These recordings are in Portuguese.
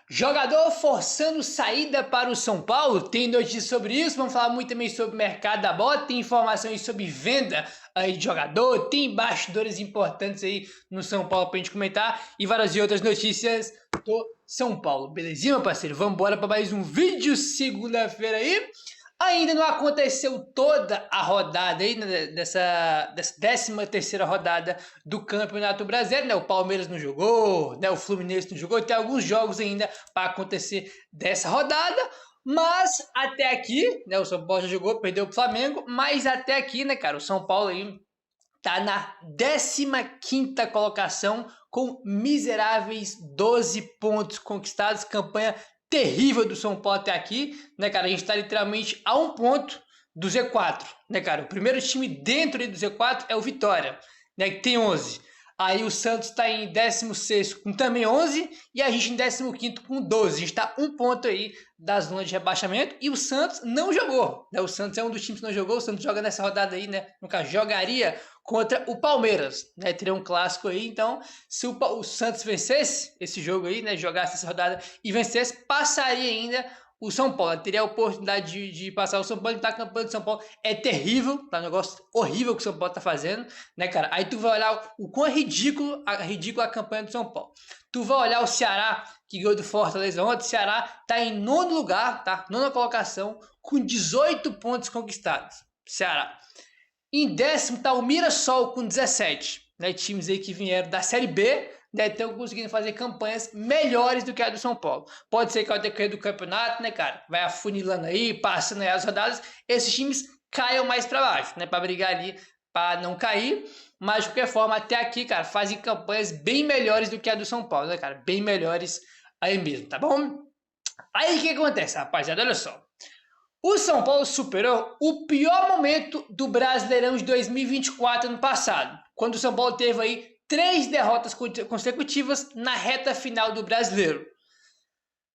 Jogador forçando saída para o São Paulo, tem notícias sobre isso, vamos falar muito também sobre o mercado da bola, tem informações sobre venda aí de jogador, tem bastidores importantes aí no São Paulo pra gente comentar e várias outras notícias do São Paulo, belezinha, meu parceiro? Vamos embora para mais um vídeo segunda-feira aí. Ainda não aconteceu toda a rodada aí, né, dessa 13ª rodada do Campeonato Brasileiro, né? O Palmeiras não jogou, né? O Fluminense não jogou, tem alguns jogos ainda para acontecer dessa rodada, mas até aqui, né? O São Paulo já jogou, perdeu o Flamengo, mas até aqui, né, cara? O São Paulo aí tá na 15ª colocação com miseráveis 12 pontos conquistados, campanha terrível do São Paulo até aqui, né, cara? A gente tá literalmente a um ponto do Z4, né, cara? O primeiro time dentro do Z4 é o Vitória, né, que tem 11. Aí o Santos tá em 16º com também 11 e a gente em 15º com 12. A gente tá um ponto aí da zona de rebaixamento e o Santos não jogou, né? O Santos é um dos times que não jogou, o Santos joga nessa rodada aí, né? No caso, jogaria contra o Palmeiras, né? Teria um clássico aí, então se o Santos vencesse esse jogo aí, né? Jogasse essa rodada e vencesse, passaria ainda o São Paulo, teria a oportunidade de passar o São Paulo, então a campanha do São Paulo é terrível, tá um negócio horrível que o São Paulo tá fazendo, né, cara? Aí tu vai olhar o quão ridículo a campanha do São Paulo. Tu vai olhar o Ceará, que ganhou do Fortaleza ontem, o Ceará tá em 9º lugar, tá? 9ª colocação, com 18 pontos conquistados, Ceará. Em 10º tá o Mirassol com 17, né? Times aí que vieram da Série B, né, estão conseguindo fazer campanhas melhores do que a do São Paulo. Pode ser que ao decorrer do campeonato, né, cara, vai afunilando aí, passando aí as rodadas, esses times caiam mais para baixo, né, para brigar ali, para não cair. Mas de qualquer forma, até aqui, cara, fazem campanhas bem melhores do que a do São Paulo, né, cara, bem melhores aí mesmo, tá bom? Aí o que acontece, rapaziada? Olha só. O São Paulo superou o pior momento do Brasileirão de 2024 ano passado, quando o São Paulo teve aí 3 derrotas consecutivas na reta final do Brasileiro.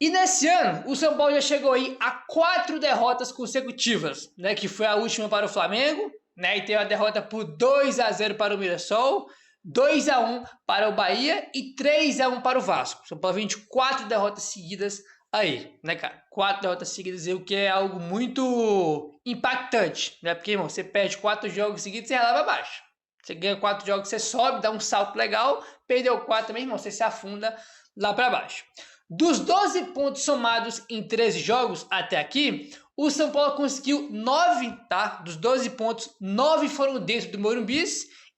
E nesse ano, o São Paulo já chegou aí a 4 derrotas consecutivas, né, que foi a última para o Flamengo, né, e teve a derrota por 2-0 para o Mirassol, 2-1 para o Bahia e 3-1 para o Vasco. O São Paulo vem de 4 derrotas seguidas aí, né, cara? 4 derrotas seguidas aí, o que é algo muito impactante, né? Porque, irmão, você perde 4 jogos seguidos, você rala pra baixo. Você ganha 4 jogos, você sobe, dá um salto legal. Perdeu 4 também, irmão, você se afunda lá pra baixo. Dos 12 pontos somados em 13 jogos até aqui, o São Paulo conseguiu 9, tá? Dos 12 pontos, 9 foram dentro do Morumbi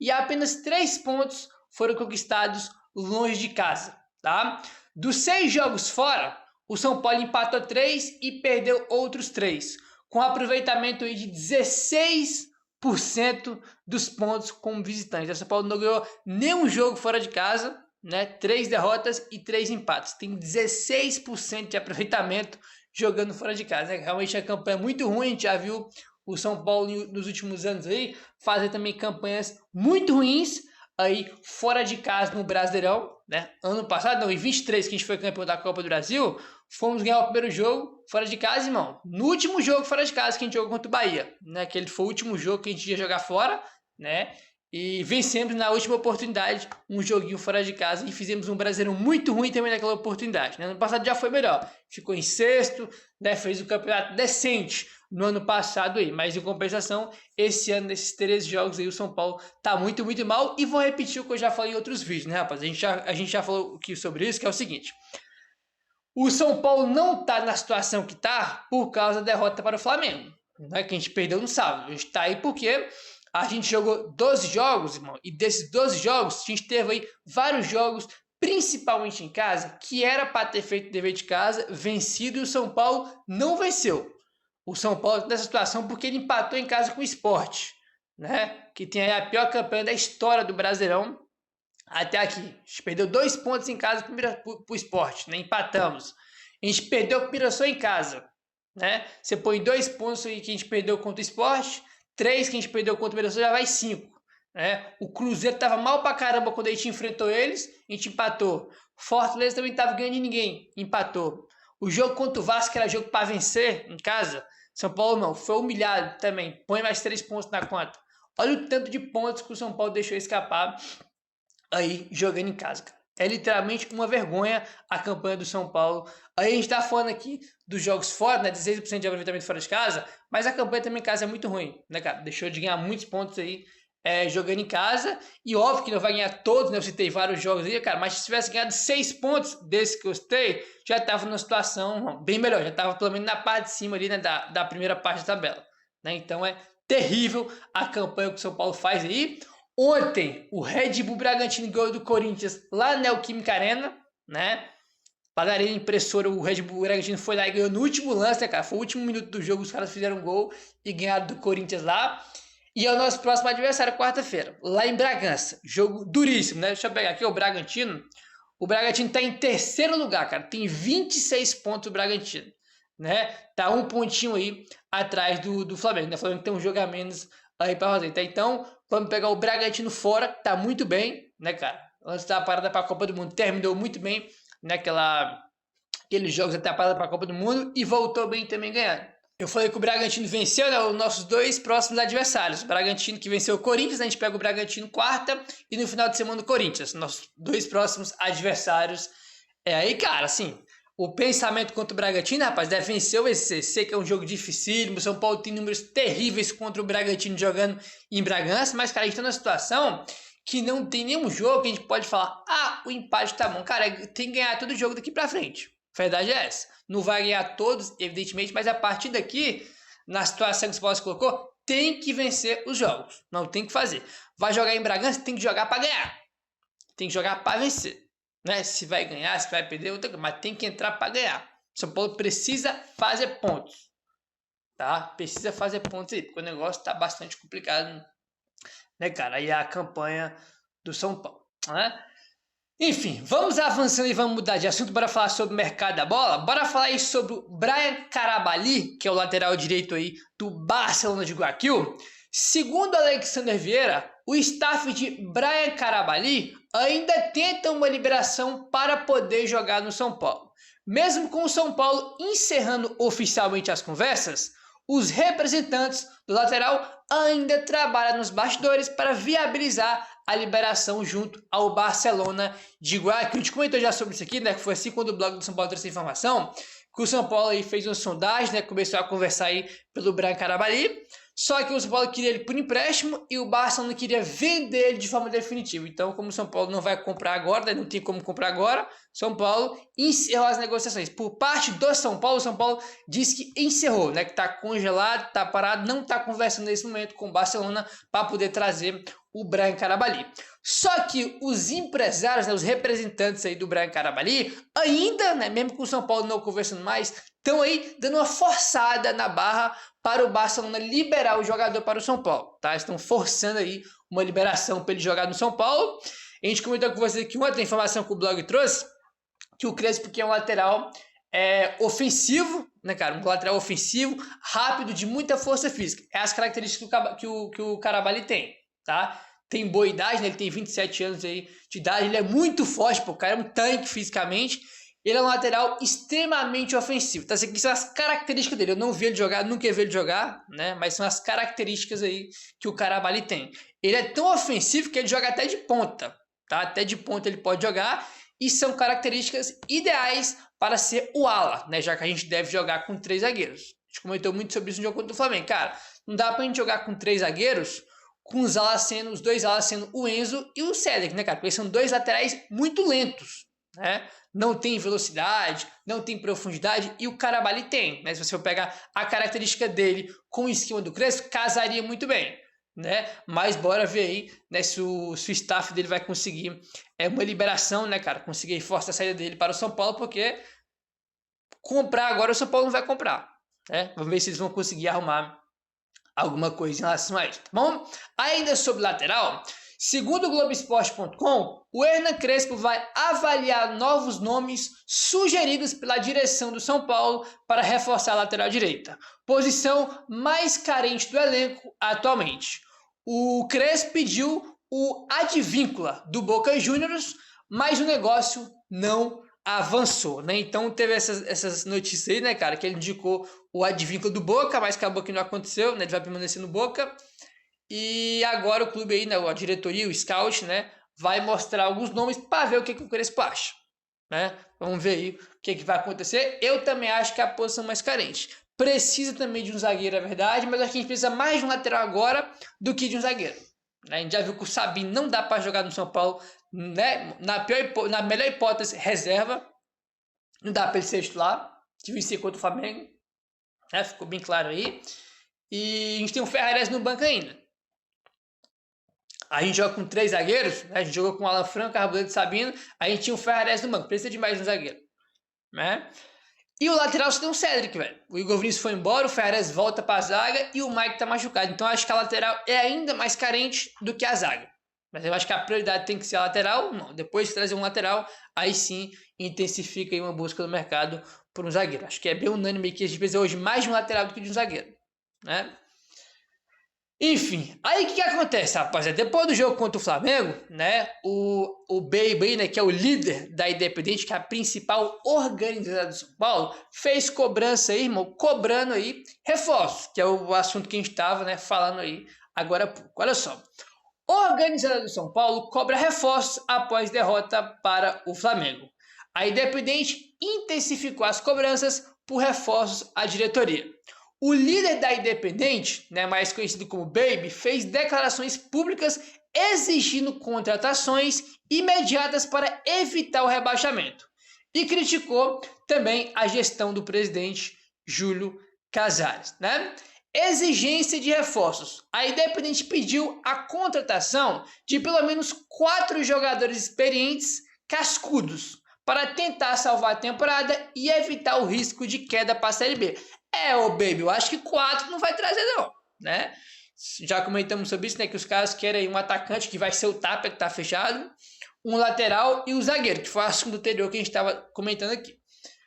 e apenas 3 pontos foram conquistados longe de casa, tá? Dos 6 jogos fora, o São Paulo empatou 3 e perdeu outros 3, com aproveitamento de 16% dos pontos como visitante. O São Paulo não ganhou nenhum jogo fora de casa, né? 3 derrotas e 3 empates. Tem 16% de aproveitamento jogando fora de casa. Realmente a campanha é muito ruim, a gente já viu o São Paulo nos últimos anos aí fazer também campanhas muito ruins aí fora de casa no Brasileirão, né? Ano passado, não, em 23, que a gente foi campeão da Copa do Brasil, fomos ganhar o primeiro jogo fora de casa, irmão. No último jogo fora de casa que a gente jogou contra o Bahia, né? Que ele foi o último jogo que a gente ia jogar fora, né? E vencemos na última oportunidade um joguinho fora de casa e fizemos um Brasileirão muito ruim também naquela oportunidade, né? No passado já foi melhor, ficou em 6º, né? Fez um campeonato decente no ano passado aí, mas em compensação, esse ano, nesses 13 jogos aí, o São Paulo tá muito, muito mal. E vou repetir o que eu já falei em outros vídeos, né, rapaz? A gente já falou aqui sobre isso, que é o seguinte: o São Paulo não tá na situação que tá por causa da derrota para o Flamengo, né? Que a gente perdeu no sábado. A gente tá aí porque a gente jogou 12 jogos, irmão, e desses 12 jogos, a gente teve aí vários jogos, principalmente em casa, que era para ter feito o dever de casa, vencido, e o São Paulo não venceu. O São Paulo nessa situação porque ele empatou em casa com o Sport, né? Que tem aí a pior campanha da história do Brasileirão até aqui. A gente perdeu 2 pontos em casa pro Sport, né? Empatamos. A gente perdeu pro Mirassol em casa, né? Você põe 2 pontos aí que a gente perdeu contra o Sport, 3 que a gente perdeu contra o Mirassol, já vai 5. Né? O Cruzeiro tava mal pra caramba quando a gente enfrentou eles, a gente empatou. Fortaleza também tava ganhando de ninguém, empatou. O jogo contra o Vasco era jogo para vencer em casa. São Paulo não, foi humilhado também. Põe mais 3 pontos na conta. Olha o tanto de pontos que o São Paulo deixou escapar aí jogando em casa, cara. É literalmente uma vergonha a campanha do São Paulo. Aí a gente tá falando aqui dos jogos fora, né? 16% de aproveitamento fora de casa, mas a campanha também em casa é muito ruim, né, cara? Deixou de ganhar muitos pontos aí jogando em casa. E óbvio que não vai ganhar todos, né? Eu citei vários jogos aí, cara, mas se tivesse ganhado 6 pontos desse que eu citei, já tava numa situação bem melhor, já tava pelo menos na parte de cima ali, né? Da primeira parte da tabela, né? Então é terrível a campanha que o São Paulo faz aí. Ontem, o Red Bull Bragantino ganhou do Corinthians lá na Neoquímica Arena, né? Padaria impressora, o Red Bull Bragantino foi lá e ganhou no último lance, né, cara? Foi o último minuto do jogo, os caras fizeram um gol e ganharam do Corinthians lá. E é o nosso próximo adversário, quarta-feira, lá em Bragança. Jogo duríssimo, né? Deixa eu pegar aqui o Bragantino. O Bragantino tá em terceiro lugar, cara. Tem 26 pontos o Bragantino, né? Tá um pontinho aí atrás do Flamengo, né? O Flamengo tem um jogo a menos aí pra fazer. Tá? Então, vamos pegar o Bragantino fora, tá muito bem, né, cara? Antes da parada pra Copa do Mundo, terminou muito bem, né? Aqueles jogos até a parada pra Copa do Mundo e voltou bem também ganhando. Eu falei que o Bragantino venceu, né, os nossos dois próximos adversários. O Bragantino que venceu o Corinthians, né, a gente pega o Bragantino quarta e no final de semana o Corinthians. Nossos dois próximos adversários. Aí, cara, assim, o pensamento contra o Bragantino, rapaz, deve vencer o ECC, que é um jogo dificílimo. O São Paulo tem números terríveis contra o Bragantino jogando em Bragança, mas, cara, a gente tá numa situação que não tem nenhum jogo que a gente pode falar, o empate tá bom. Cara, tem que ganhar todo jogo daqui pra frente. A verdade é essa. Não vai ganhar todos, evidentemente, mas a partir daqui, na situação que o São Paulo se colocou, tem que vencer os jogos. Não tem que fazer. Vai jogar em Bragança, tem que jogar para ganhar. Tem que jogar para vencer. Né? Se vai ganhar, se vai perder, mas tem que entrar para ganhar. O São Paulo precisa fazer pontos. Tá? Precisa fazer pontos aí, porque o negócio tá bastante complicado, né, cara? Aí a campanha do São Paulo, né? Enfim, vamos avançando e vamos mudar de assunto. Bora falar sobre o mercado da bola. Bora falar aí sobre o Brian Carabali, que é o lateral direito aí do Barcelona de Guayaquil. Segundo Alexander Vieira, o staff de Brian Carabali ainda tenta uma liberação para poder jogar no São Paulo. Mesmo com o São Paulo encerrando oficialmente as conversas, os representantes do lateral ainda trabalham nos bastidores para viabilizar a liberação junto ao Barcelona de Guayaquil. A gente comentou já sobre isso aqui, né? Que foi assim quando o blog do São Paulo trouxe a informação, que o São Paulo aí fez uma sondagem, né? Começou a conversar aí pelo Brian Carabali. Só que o São Paulo queria ele por empréstimo e o Barcelona queria vender ele de forma definitiva. Então, como o São Paulo não vai comprar agora, né, não tem como comprar agora, São Paulo encerrou as negociações. Por parte do São Paulo, o São Paulo disse que encerrou, né, que está congelado, está parado, não está conversando nesse momento com o Barcelona para poder trazer o Brian Carabali. Só que os empresários, né, os representantes aí do Brian Carabali, ainda, né, mesmo com o São Paulo não conversando mais, estão aí dando uma forçada na barra para o Barcelona liberar o jogador para o São Paulo, tá? Estão forçando aí uma liberação para ele jogar no São Paulo. A gente comentou com vocês aqui uma outra informação que o blog trouxe, que o Crespo, que é um lateral ofensivo, né, cara? Um lateral ofensivo, rápido, de muita força física. É as características que o Carabali tem, tá? Tem boa idade, né? Ele tem 27 anos aí de idade, ele é muito forte, pô, o cara é um tanque fisicamente. Ele é um lateral extremamente ofensivo. Então, aqui são as características dele. Eu não vi ele jogar, nunca vi ele jogar, né? Mas são as características aí que o Carabali tem. Ele é tão ofensivo que ele joga até de ponta, tá? Até de ponta ele pode jogar. E são características ideais para ser o ala, né? Já que a gente deve jogar com 3 zagueiros. A gente comentou muito sobre isso no jogo contra o Flamengo. Cara, não dá pra gente jogar com 3 zagueiros, com os dois alas sendo o Enzo e o Cedric, né, cara? Porque são 2 laterais muito lentos, né? Não tem velocidade, não tem profundidade, e o Carabali tem, né? Se você for pegar a característica dele com o esquema do Crespo, casaria muito bem, né? Mas bora ver aí, né, se o staff dele vai conseguir uma liberação, né, cara? Conseguir forçar a saída dele para o São Paulo, porque comprar agora o São Paulo não vai comprar, né? Vamos ver se eles vão conseguir arrumar alguma coisa em relação a isso, tá bom? Ainda sobre lateral, segundo o Globoesporte.com, o Hernan Crespo vai avaliar novos nomes sugeridos pela direção do São Paulo para reforçar a lateral direita, posição mais carente do elenco atualmente. O Crespo pediu o Advíncula do Boca Juniors, mas o negócio não avançou, né? Então teve essas notícias aí, né, cara, que ele indicou o Advíncula do Boca, mas acabou que não aconteceu, né? Ele vai permanecer no Boca. E agora o clube aí, né, a diretoria, o scout, né, vai mostrar alguns nomes para ver o que o Crespo acha, né? Vamos ver aí o que vai acontecer. Eu também acho que é a posição mais carente. Precisa também de um zagueiro, é verdade, mas acho que a gente precisa mais de um lateral agora do que de um zagueiro. A gente já viu que o Sabino não dá para jogar no São Paulo, né? Na melhor hipótese, reserva. Não dá para ele ser titular. Tive ser contra o Flamengo, né? Ficou bem claro aí. E a gente tem o Ferrares no banco ainda. A gente joga com 3 zagueiros, né? A gente jogou com o Alan Franco, Arboleda e Sabino. A gente tinha o Ferrares no banco. Precisa de mais um zagueiro, né? E o lateral só tem o Cédric, velho. O Igor Vinícius foi embora, o Ferrez volta pra zaga e o Mike tá machucado. Então eu acho que a lateral é ainda mais carente do que a zaga. Mas eu acho que a prioridade tem que ser a lateral. Não, depois de trazer um lateral, aí sim intensifica aí uma busca do mercado por um zagueiro. Acho que é bem unânime que a gente precisa hoje mais de um lateral do que de um zagueiro, né? Enfim, aí o que acontece, rapaziada? Depois do jogo contra o Flamengo, né, o Baby, né, que é o líder da Independente, que é a principal organizadora do São Paulo, fez cobrança aí, irmão, cobrando aí reforços, que é o assunto que a gente estava, né, falando aí agora há pouco. Olha só, a organizadora do São Paulo cobra reforços após derrota para o Flamengo. A Independente intensificou as cobranças por reforços à diretoria. O líder da Independente, né, mais conhecido como Baby, fez declarações públicas exigindo contratações imediatas para evitar o rebaixamento. E criticou também a gestão do presidente Júlio Casares, né? Exigência de reforços. A Independente pediu a contratação de pelo menos 4 jogadores experientes cascudos para tentar salvar a temporada e evitar o risco de queda para a Série B. Ô Baby, eu acho que 4 não vai trazer não, né? Já comentamos sobre isso, né? Que os caras querem um atacante que vai ser o Tapia, que tá fechado, um lateral e o zagueiro, que foi o assunto anterior que a gente estava comentando aqui.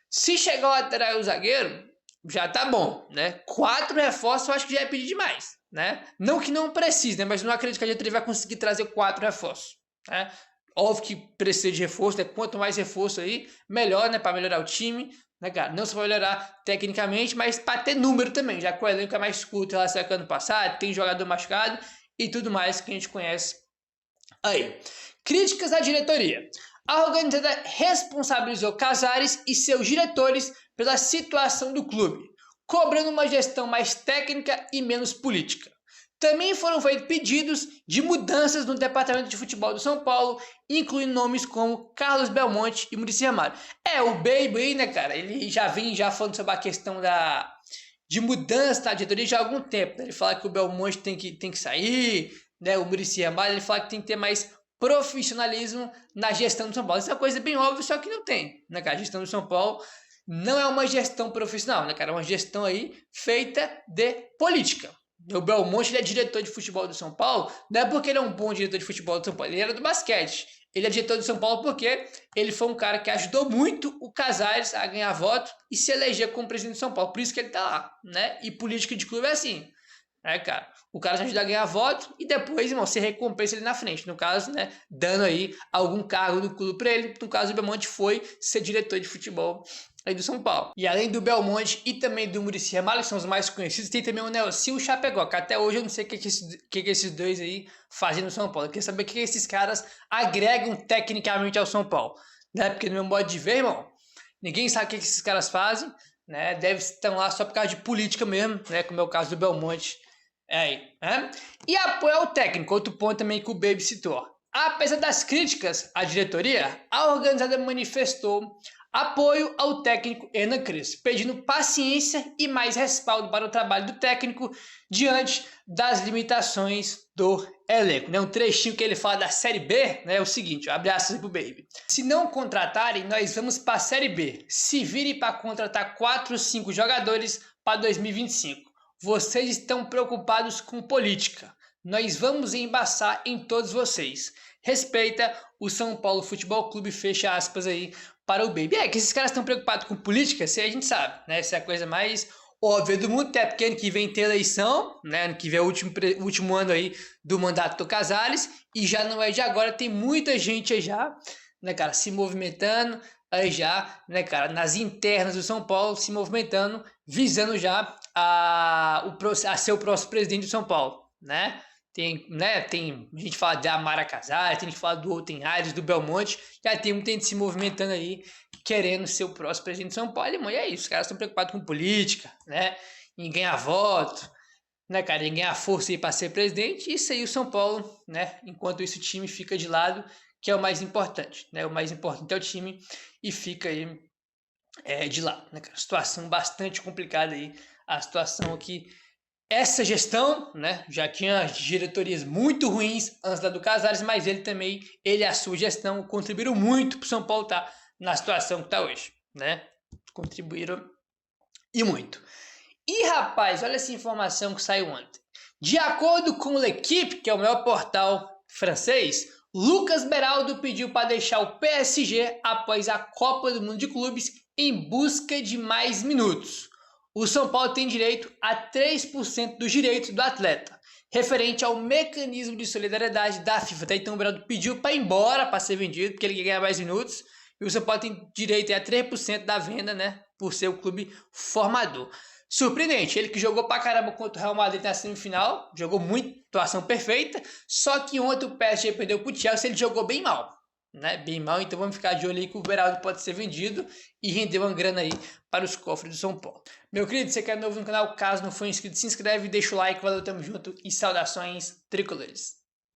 Se chegar o lateral e o zagueiro, já tá bom, né? 4 reforços eu acho que já é pedir demais, né? Não que não precise, né? Mas não acredito que a diretoria vai conseguir trazer 4 reforços, né? Óbvio que precisa de reforço, né? Quanto mais reforço aí, melhor, né? Para melhorar o time, né, cara? Não só vai melhorar tecnicamente, mas para ter número também, já que o elenco é mais curto em relação ao ano passado, tem jogador machucado e tudo mais que a gente conhece aí. Críticas à diretoria. A organizada responsabilizou Casares e seus diretores pela situação do clube, cobrando uma gestão mais técnica e menos política. Também foram feitos pedidos de mudanças no departamento de futebol do São Paulo, incluindo nomes como Carlos Belmonte e Muricy Ramalho. O Baby, né, cara, ele já vem falando sobre a questão de mudança na diretoria já há algum tempo. Né? Ele fala que o Belmonte tem que sair, né, o Muricy Ramalho, ele fala que tem que ter mais profissionalismo na gestão do São Paulo. Isso é uma coisa bem óbvia, só que não tem, né, cara? A gestão do São Paulo não é uma gestão profissional, né, cara? É uma gestão aí feita de política. O Belmonte, ele é diretor de futebol do São Paulo, não é porque ele é um bom diretor de futebol do São Paulo, ele era do basquete. Ele é diretor do São Paulo porque ele foi um cara que ajudou muito o Casares a ganhar voto e se eleger como presidente do São Paulo. Por isso que ele tá lá, né? E política de clube é assim, né, cara? O cara te ajuda a ganhar voto e depois, irmão, você recompensa ele na frente. No caso, né, dando aí algum cargo do clube para ele. No caso, o Belmonte foi ser diretor de futebol aí do São Paulo. E além do Belmonte e também do Muricy Ramalho, que são os mais conhecidos, tem também o Nelson e o Chapecó, que até hoje eu não sei o que esses dois aí fazem no São Paulo. Eu queria saber o que esses caras agregam tecnicamente ao São Paulo, né? Porque no meu modo de ver, irmão, ninguém sabe o que esses caras fazem, né? Deve estar lá só por causa de política mesmo, né? Como é o caso do Belmonte. Aí, né? E apoio ao técnico, outro ponto também que o Baby citou. Apesar das críticas à diretoria, a organizada manifestou apoio ao técnico Hernan Crespo, pedindo paciência e mais respaldo para o trabalho do técnico diante das limitações do elenco. Né? Um trechinho que ele fala da Série B, né? É o seguinte, abre aspas para o Baby. Se não contratarem, nós vamos para a Série B. Se virem para contratar 4 ou 5 jogadores para 2025. Vocês estão preocupados com política. Nós vamos embaçar em todos vocês. Respeita o São Paulo Futebol Clube, fecha aspas aí para o Baby. Que esses caras estão preocupados com política, isso aí a gente sabe, né? Essa é a coisa mais óbvia do mundo, até porque ano que vem tem eleição, né? Ano que vem é o último ano aí do mandato do Casares, e já não é de agora, tem muita gente aí já, né, cara, se movimentando aí já, né, cara, nas internas do São Paulo, se movimentando, visando já a ser o próximo presidente do São Paulo, né? tem, né, tem a gente fala da Mara Casares, tem gente fala do Outen Aires, do Belmonte, já tem muita gente se movimentando aí, querendo ser o próximo presidente de São Paulo, e é isso, os caras estão preocupados com política, né, em ganhar voto, né, cara, em ganhar força aí para ser presidente, e isso aí o São Paulo, né, enquanto isso o time fica de lado, que é o mais importante, né, o mais importante é o time, e fica aí de lado, né, cara, situação bastante complicada aí, a situação aqui. Essa gestão, né, já tinha diretorias muito ruins antes da do Casares, mas ele e a sua gestão contribuíram muito para o São Paulo estar na situação que está hoje, né? Contribuíram e muito. E rapaz, olha essa informação que saiu ontem. De acordo com L'Equipe, que é o maior portal francês, Lucas Beraldo pediu para deixar o PSG após a Copa do Mundo de Clubes em busca de mais minutos. O São Paulo tem direito a 3% dos direitos do atleta, referente ao mecanismo de solidariedade da FIFA. Até então o Beraldo pediu para ir embora, para ser vendido, porque ele quer ganhar mais minutos. E o São Paulo tem direito a 3% da venda, né? Por ser o clube formador. Surpreendente, ele que jogou pra caramba contra o Real Madrid na semifinal, jogou muito, atuação perfeita, só que ontem o PSG perdeu pro Chelsea, ele jogou bem mal, né? Bem mal, então vamos ficar de olho aí que o Beraldo pode ser vendido e render uma grana aí para os cofres do São Paulo. Meu querido, você que é novo no canal, caso não for inscrito, se inscreve, deixa o like, valeu, tamo junto e saudações tricolores.